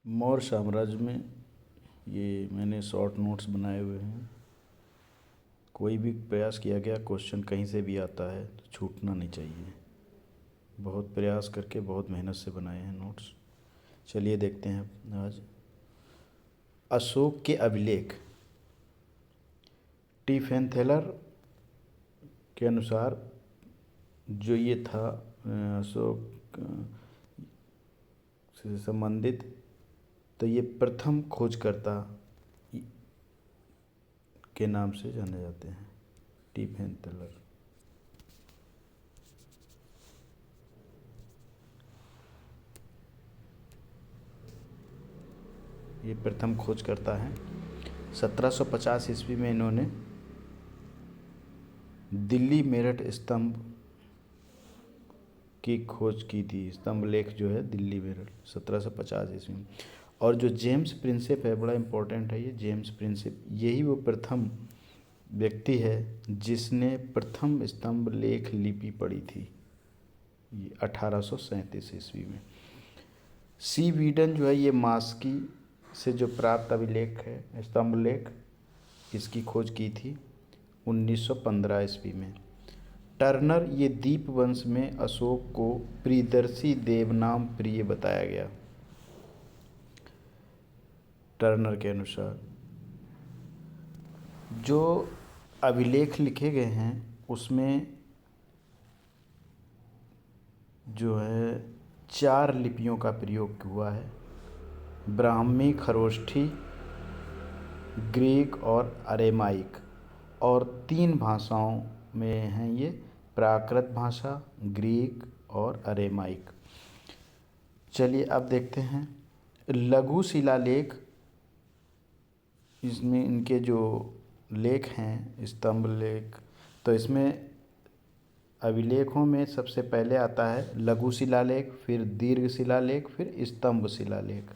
मौर्य साम्राज्य में ये मैंने शॉर्ट नोट्स बनाए हुए हैं। कोई भी प्रयास किया गया क्वेश्चन कहीं से भी आता है तो छूटना नहीं चाहिए। बहुत प्रयास करके बहुत मेहनत से बनाए हैं नोट्स। चलिए देखते हैं आज अशोक के अभिलेख। टिफेंथेलर के अनुसार जो ये था अशोक से संबंधित, तो ये प्रथम खोजकर्ता के नाम से जाने जाते हैं, टिफेंथेलर। ये प्रथम खोजकर्ता हैं। 1750 ईस्वी में इन्होंने दिल्ली मेरठ स्तंभ की खोज की थी। स्तंभ लेख जो है दिल्ली मेरठ 1750 ईस्वी में। और जो जेम्स प्रिंसेप है, बड़ा इम्पोर्टेंट है ये जेम्स प्रिंसेप, यही वो प्रथम व्यक्ति है जिसने प्रथम स्तंभ लेख लिपि पढ़ी थी, ये 1837 ईस्वी में। सी वीडन जो है ये मास्की से जो प्राप्त अभिलेख है स्तंभ लेख, इसकी खोज की थी 1915 ईस्वी में। टर्नर ये दीप वंश में अशोक को प्रियदर्शी देवनाम प्रिय बताया गया। टर्नर के अनुसार जो अभिलेख लिखे गए हैं उसमें जो है 4 लिपियों का प्रयोग हुआ है, ब्राह्मी, खरोष्ठी, ग्रीक और अरेमाइक, और 3 भाषाओं में हैं ये, प्राकृत भाषा, ग्रीक और अरेमाइक। चलिए अब देखते हैं लघु शिलालेख। इसमें इनके जो लेख हैं स्तंभ लेख, तो इसमें अभिलेखों में सबसे पहले आता है लघु शिलालेख, फिर दीर्घ शिलालेख, फिर स्तंभ शिलालेख।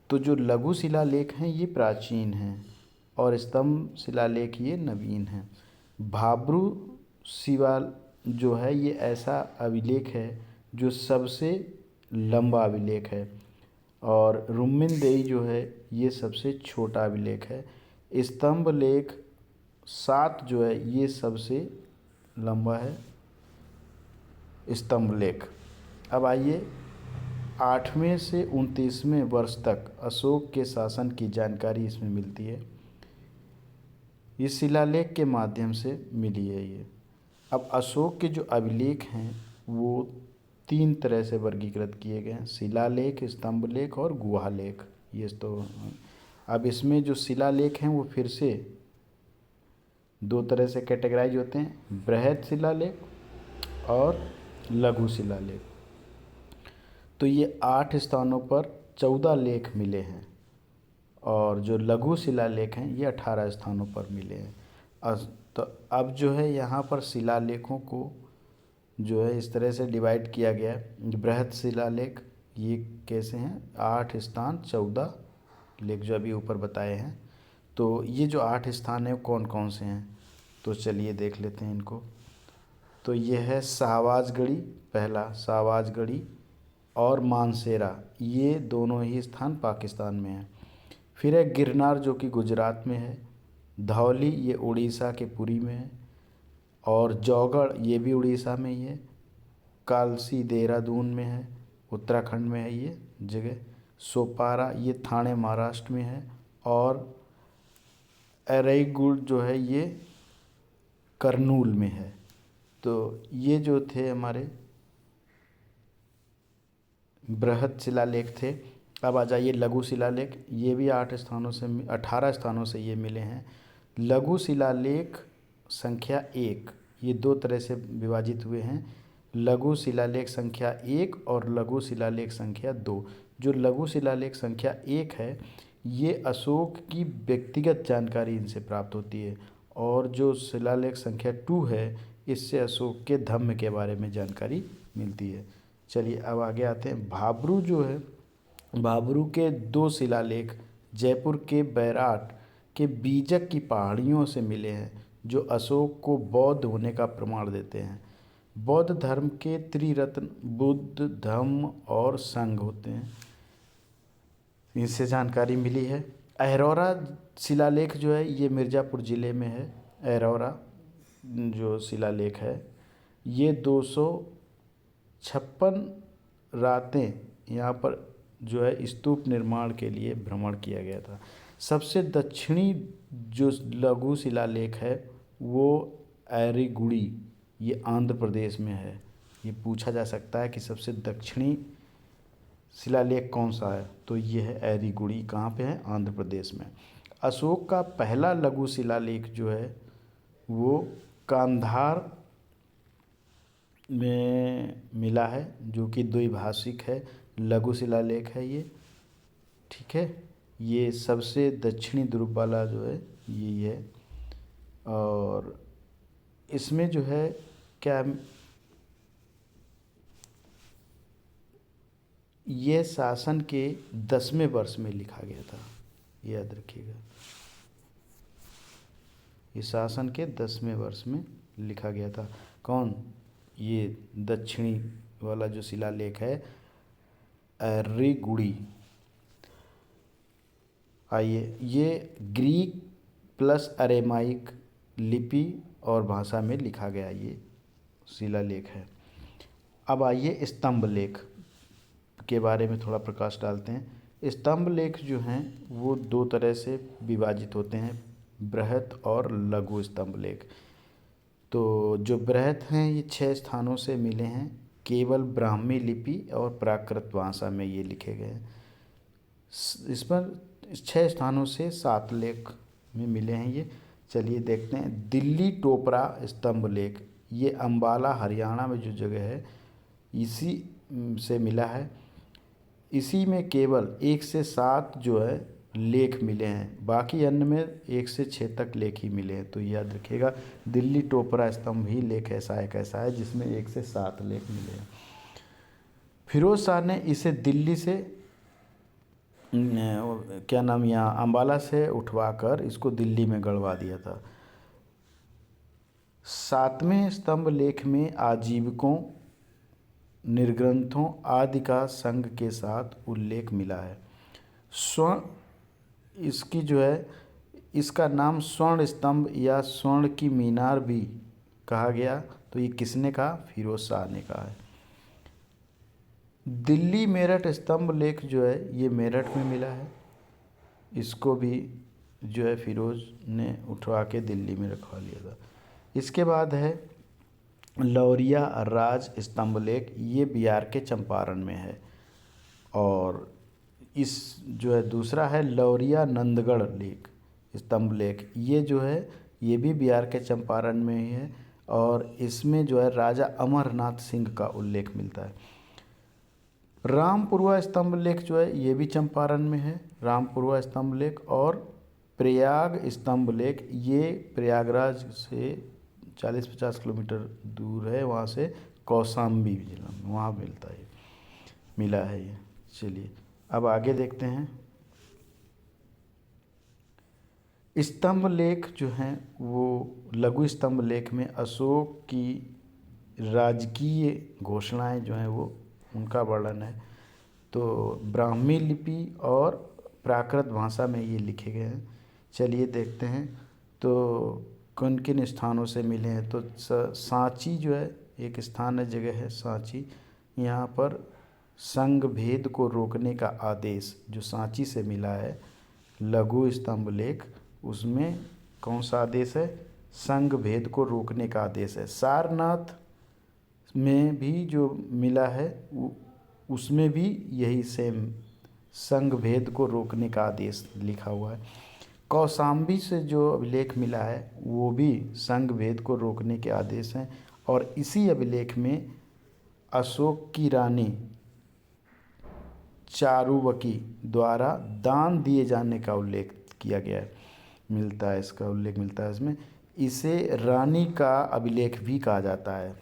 तो जो लघु शिलालेख हैं ये प्राचीन हैं और स्तंभ शिलालेख ये नवीन हैं। भाब्रू शिवा जो है ये ऐसा अभिलेख है जो सबसे लंबा अभिलेख है, और रुम्मिनदेई जो है ये सबसे छोटा अभिलेख है। स्तंभ लेख 7 जो है ये सबसे लंबा है स्तंभ लेख। अब आइए 8वें से 29वें वर्ष तक अशोक के शासन की जानकारी इसमें मिलती है। ये शिलालेख के माध्यम से मिली है ये। अब अशोक के जो अभिलेख हैं वो 3 तरह से वर्गीकृत किए गए हैं, शिलालेख, स्तंभ लेख और गुहा लेख। ये तो अब इसमें जो शिलालेख हैं वो फिर से 2 तरह से कैटेगराइज होते हैं, बृहद शिलालेख और लघु शिलालेख। तो ये 8 स्थानों पर 14 लेख मिले हैं, और जो लघु शिलालेख हैं ये 18 स्थानों पर मिले हैं। तो अब जो है यहाँ पर शिलालेखों को जो है इस तरह से डिवाइड किया गया है। बृहद शिलालेख ये कैसे हैं, 8 स्थान 14 लेख जो अभी ऊपर बताए हैं। तो ये जो 8 स्थान हैं कौन कौन से हैं, तो चलिए देख लेते हैं इनको। तो ये है शाहबाजगढ़ी, पहला शाहबाजगढ़ी, और मानसेरा, ये दोनों ही स्थान पाकिस्तान में हैं। फिर है गिरनार जो कि गुजरात में है, धौली ये उड़ीसा के पुरी में है, और जौगढ़ ये भी उड़ीसा में ही है, कालसी देहरादून में है, उत्तराखंड में है ये जगह, सोपारा ये थाने महाराष्ट्र में है, और अरईगुड़ जो है ये करनूल में है। तो ये जो थे हमारे बृहद शिलालेख थे। अब आ जाइए लघु शिलालेख। ये भी 8 स्थानों से 18 स्थानों से ये मिले हैं। लघु शिलालेख संख्या 1 ये 2 तरह से विभाजित हुए हैं, लघु शिलालेख संख्या 1 और लघु शिलालेख संख्या 2। जो लघु शिलालेख संख्या 1 है ये अशोक की व्यक्तिगत जानकारी इनसे प्राप्त होती है, और जो शिलालेख संख्या 2 है इससे अशोक के धम्म के बारे में जानकारी मिलती है। चलिए अब आगे आते हैं। भाब्रू जो है, भाब्रू के 2 शिलालेख जयपुर के बैराट के बीजक की पहाड़ियों से मिले हैं, जो अशोक को बौद्ध होने का प्रमाण देते हैं। बौद्ध धर्म के त्रिरत्न बुद्ध, धम्म और संघ होते हैं। इनसे जानकारी मिली है। अहरौरा शिलालेख जो है ये मिर्ज़ापुर ज़िले में है। अहरौरा जो शिलालेख है ये 256 रातें यहाँ पर जो है स्तूप निर्माण के लिए भ्रमण किया गया था। सबसे दक्षिणी जो लघु शिलालेख है वो एरीगुड़ी, ये आंध्र प्रदेश में है। ये पूछा जा सकता है कि सबसे दक्षिणी शिलालेख कौन सा है, तो ये है एरीगुड़ी। कहाँ पे है? आंध्र प्रदेश में। अशोक का पहला लघु शिलालेख जो है वो कांधार में मिला है, जो कि द्विभाषिक है, लघु शिलालेख है ये। ठीक है, ये सबसे दक्षिणी ध्रुव वाला जो है यही है। और इसमें जो है क्या, ये शासन के 10वें वर्ष में लिखा गया था, याद रखिएगा। ये शासन के 10वें वर्ष में लिखा गया था। कौन? ये दक्षिणी वाला जो शिलालेख है एर्रीगुड़ी। आइए, ये ग्रीक प्लस अरेमाइक लिपि और भाषा में लिखा गया ये शिलालेख है। अब आइए स्तंभ लेख के बारे में थोड़ा प्रकाश डालते हैं। स्तंभ लेख जो हैं वो 2 तरह से विभाजित होते हैं, बृहत और लघु स्तंभ लेख। तो जो बृहत हैं ये 6 स्थानों से मिले हैं, केवल ब्राह्मी लिपि और प्राकृत भाषा में ये लिखे गए हैं। इस पर 6 स्थानों से 7 लेख में मिले हैं ये। चलिए देखते हैं। दिल्ली टोपरा स्तंभ लेख, ये अम्बाला हरियाणा में जो जगह है इसी से मिला है। इसी में केवल 1 से 7 जो है लेख मिले हैं, बाकी अन्य में 1 से 6 तक लेख ही मिले हैं। तो याद रखिएगा, दिल्ली टोपरा स्तंभ ही लेख ऐसा है जिसमें 1 से 7 लेख मिले हैं। फिरोज शाह ने इसे दिल्ली से क्या नाम, यहाँ अम्बाला से उठवाकर इसको दिल्ली में गड़वा दिया था। 7वें स्तंभ लेख में आजीविकों, निर्ग्रंथों आदि का संघ के साथ उल्लेख मिला है। स्वर्ण, इसकी जो है इसका नाम स्वर्ण स्तंभ या स्वर्ण की मीनार भी कहा गया। तो ये किसने कहा? फिरोज शाह ने कहा है। दिल्ली मेरठ स्तंभ लेख जो है ये मेरठ में मिला है। इसको भी जो है फिरोज ने उठवा के दिल्ली में रखवा लिया था। इसके बाद है लौरिया राज स्तंभ लेख, ये बिहार के चंपारण में है। और इस जो है दूसरा है लौरिया नंदगढ़ लेख स्तंभ लेख, ये जो है ये भी बिहार के चंपारण में ही है। और इसमें जो है राजा अमरनाथ सिंह का उल्लेख मिलता है। रामपुरवा स्तंभ लेख जो है ये भी चंपारण में है, रामपुरवा स्तंभ लेख। और प्रयाग स्तंभ लेख, ये प्रयागराज से 40-50 किलोमीटर दूर है, वहाँ से कौशाम्बी जिला में वहाँ मिलता है, मिला है ये। चलिए अब आगे देखते हैं। स्तंभ लेख जो हैं वो लघु स्तंभ लेख में अशोक की राजकीय घोषणाएं जो हैं वो उनका वर्णन है। तो ब्राह्मी लिपि और प्राकृत भाषा में ये लिखे गए हैं। चलिए देखते हैं तो किन किन स्थानों से मिले हैं। तो सांची जो है एक स्थान है, जगह है सांची। यहाँ पर संघ भेद को रोकने का आदेश जो सांची से मिला है लघु स्तंभ लेख, उसमें कौन सा आदेश है? संघ भेद को रोकने का आदेश है। सारनाथ में भी जो मिला है उसमें भी यही सेम संघ भेद को रोकने का आदेश लिखा हुआ है। कौशाम्बी से जो अभिलेख मिला है वो भी संघ भेद को रोकने के आदेश हैं। और इसी अभिलेख में अशोक की रानी चारुवकी द्वारा दान दिए जाने का उल्लेख किया गया है, मिलता है, इसका उल्लेख मिलता है इसमें। इसे रानी का अभिलेख भी कहा जाता है।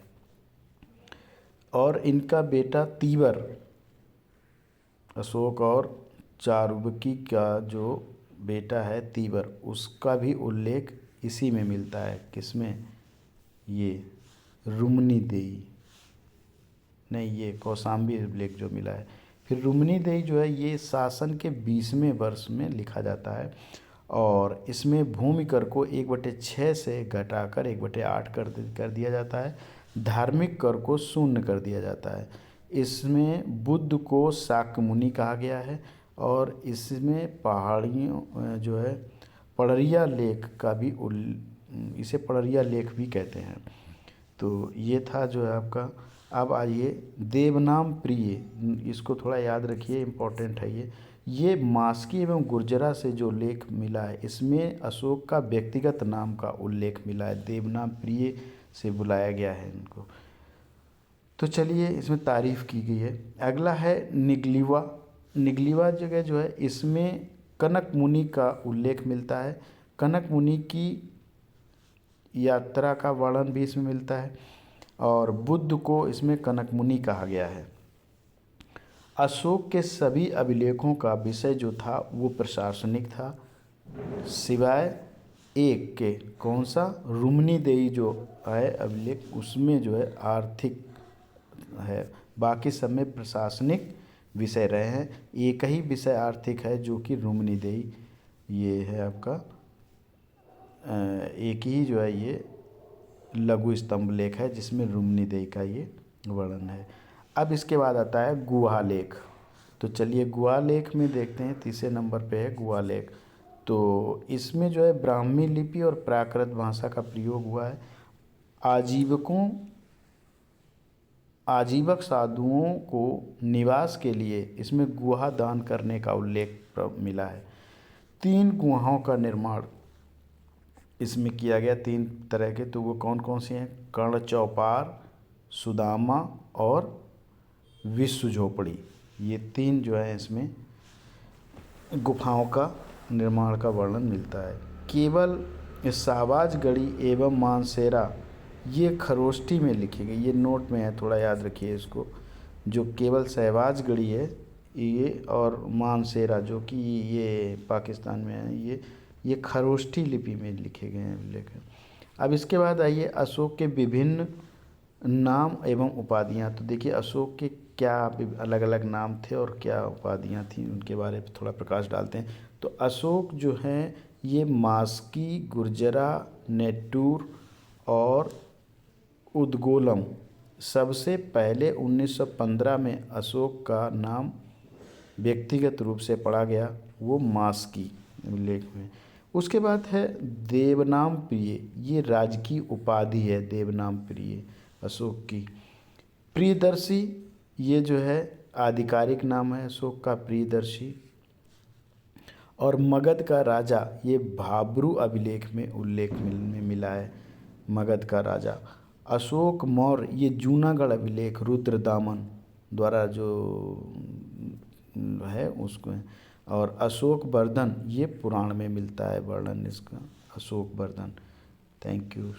और इनका बेटा तीवर, अशोक और चारुवकी का जो बेटा है तीवर, उसका भी उल्लेख इसी में मिलता है। किसमें? ये रुमनी देई नहीं, ये कौशाम्बी अभिलेख जो मिला है। फिर फिर रुक्मिणीदेवी जो है ये शासन के 20वें वर्ष में लिखा जाता है और इसमें भूमि कर को 1/6 से घटाकर 1/8 कर दिया जाता है। धार्मिक कर को 0 कर दिया जाता है। इसमें बुद्ध को शाक्य मुनि कहा गया है और इसमें पहाड़ियों जो है पड़रिया लेख का भी इसे पड़रिया लेख भी कहते हैं। तो ये था जो है आपका। अब आइए देवनाम प्रिय, इसको थोड़ा याद रखिए, इम्पोर्टेंट है ये मास्की एवं गुर्जरा से जो लेख मिला है इसमें अशोक का व्यक्तिगत नाम का उल्लेख मिला है, देवनाम प्रिय से बुलाया गया है इनको। तो चलिए इसमें तारीफ़ की गई है। अगला है निगलीवा। निगलीवा जगह जो है इसमें कनक मुनि का उल्लेख मिलता है। कनक मुनि की यात्रा का वर्णन भी इसमें मिलता है और बुद्ध को इसमें कनक मुनि कहा गया है। अशोक के सभी अभिलेखों का विषय जो था वो प्रशासनिक था, सिवाय एक के, कौन सा, रुक्मिणीदेवी जो है अभिलेख उसमें जो है आर्थिक है, बाकी सब में प्रशासनिक विषय रहे हैं। एक ही विषय आर्थिक है जो कि रुक्मिणीदेवी, ये है आपका एक ही जो है ये लघु स्तंभ लेख है जिसमें रुक्मिणीदेवी का ये वर्णन है। अब इसके बाद आता है गुहा लेख। तो चलिए गुहा लेख में देखते हैं, तीसरे नंबर पे है गुहा लेख। तो इसमें जो है ब्राह्मी लिपि और प्राकृत भाषा का प्रयोग हुआ है। आजीवक साधुओं को निवास के लिए इसमें गुहा दान करने का उल्लेख मिला है। 3 गुहाओं का निर्माण इसमें किया गया, 3 तरह के। तो वो कौन कौन सी हैं, कर्ण चौपार, सुदामा और विश्व झोपड़ी, ये 3 जो है इसमें गुफाओं का निर्माण का वर्णन मिलता है। केवल शाहबाजगढ़ी एवं मानसेरा ये खरोष्टी में लिखी गई, ये नोट में है, थोड़ा याद रखिए इसको। जो केवल शहबाजगढ़ी है ये और मानसेरा जो कि ये पाकिस्तान में है, ये खरोष्टी लिपि में लिखे गए हैं लेखन। अब इसके बाद आइए अशोक के विभिन्न नाम एवं उपाधियाँ। तो देखिए अशोक के क्या अलग अलग नाम थे और क्या उपाधियाँ थीं उनके बारे में थोड़ा प्रकाश डालते हैं। तो अशोक जो हैं ये मास्की, गुर्जरा, नेटूर और उदगोलम। सबसे पहले 1915 में अशोक का नाम व्यक्तिगत रूप से पढ़ा गया, वो मास्की लेख में। उसके बाद है देवनाम प्रिय, ये राजकीय उपाधि है देवनाम प्रिय अशोक की। प्रियदर्शी ये जो है आधिकारिक नाम है अशोक का, प्रियदर्शी। और मगध का राजा ये भाब्रू अभिलेख में उल्लेख में मिला है, मगध का राजा। अशोक मौर्य ये जूनागढ़ अभिलेख रुद्रदामन द्वारा जो है उसको है। और अशोक वर्धन ये पुराण में मिलता है वर्णन इसका, अशोक वर्धन। Thank you.